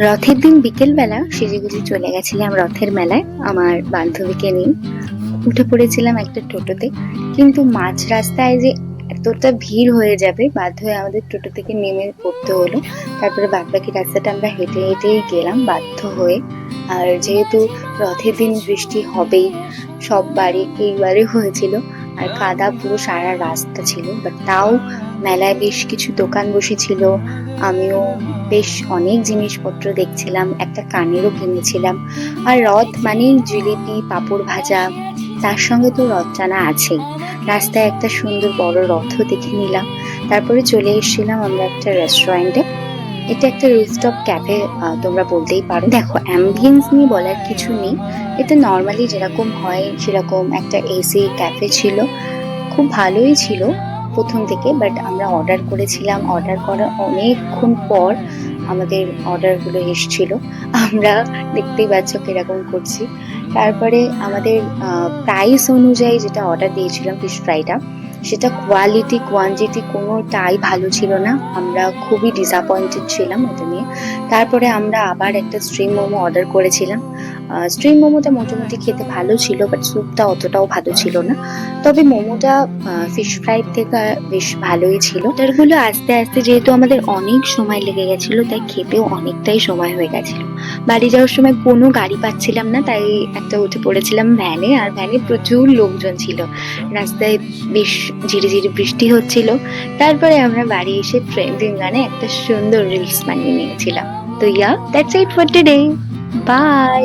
রথের দিন বিকেলবেলা সেজেগুজে চলে গেছিলাম রথের মেলায় আমার বান্ধবীকে নিয়ে। উঠে পড়েছিলাম একটা টোটোতে, কিন্তু মাঝ রাস্তায় যে এতটা ভিড় হয়ে যাবে বাধ্য হয়ে আমাদের টোটো থেকে নেমে পড়তে হলো। তারপরে বাদবাকি রাস্তাটা আমরা হেঁটে হেঁটেই গেলাম বাধ্য হয়ে। আর যেহেতু রথের দিন বৃষ্টি হবেই, সব বাড়ি এইবারে হয়েছিল, আর কাদা পুরো সারা রাস্তা ছিল, বাট তাও মেলায় বেশ কিছু দোকান বসেছিল। আমিও বেশ অনেক জিনিসপত্র দেখছিলাম, একটা কানেরও কিনেছিলাম। আর রথ মানেই জিলিপি, পাঁপড় ভাজা, তার সঙ্গে তো রথ টানা আছেই। রাস্তায় একটা সুন্দর বড় রথও দেখে নিলাম। তারপরে চলে এসেছিলাম আমরা একটা রেস্টুরেন্টে। এটা একটা রুফটপ ক্যাফে, তোমরা বলতেই পারো। দেখো, অ্যাম্বিয়েন্স নিয়ে বলার কিছু নেই, এটা নর্মালি যেরকম হয় সেরকম একটা এসি ক্যাফে ছিল। খুব ভালোই ছিল প্রথম থেকে, বাট আমরা অর্ডার করেছিলাম, অর্ডার করার অনেকক্ষণ পর আমাদের অর্ডারগুলো এসেছিল। আমরা দেখতেই পাচ্ছ কিরকম করছি। তারপরে আমাদের প্রাইস অনুযায়ী যেটা অর্ডার দিয়েছিলাম ফিশ ফ্রাইটা, সেটা কোয়ালিটি কোয়ান্টিটি কোনোটাই ভালো ছিল না। আমরা খুবই ডিসঅ্যাপয়েন্টেড ছিলাম এটা নিয়ে। তারপরে আমরা আবার একটা স্ট্রিম মোমো অর্ডার করেছিলাম। স্ট্রিম মোমোটা মোটামুটি খেতে ভালো ছিল, বাট স্যুপটা অতটাও ভালো ছিল না। তবে মোমোটা ফিশ ফ্রাই থেকে বেশ ভালোই ছিল। অর্ডারগুলো আস্তে আস্তে যেহেতু আমাদের অনেক সময় লেগে গেছিল, তাই খেতেও অনেকটাই সময় হয়ে গেছিল। বাড়ি যাওয়ার সময় কোনো গাড়ি পাচ্ছিলাম না, তাই একটা উঠে পড়েছিলাম ভ্যানে। আর ভ্যানে প্রচুর লোকজন ছিল, রাস্তায় বেশ ঝিরিঝিরি বৃষ্টি হচ্ছিল। তারপরে আমরা বাড়ি এসে ট্রেন্ডিং গানে একটা সুন্দর রিলস বানিয়ে নিয়েছিলাম। তো that's it for today. By.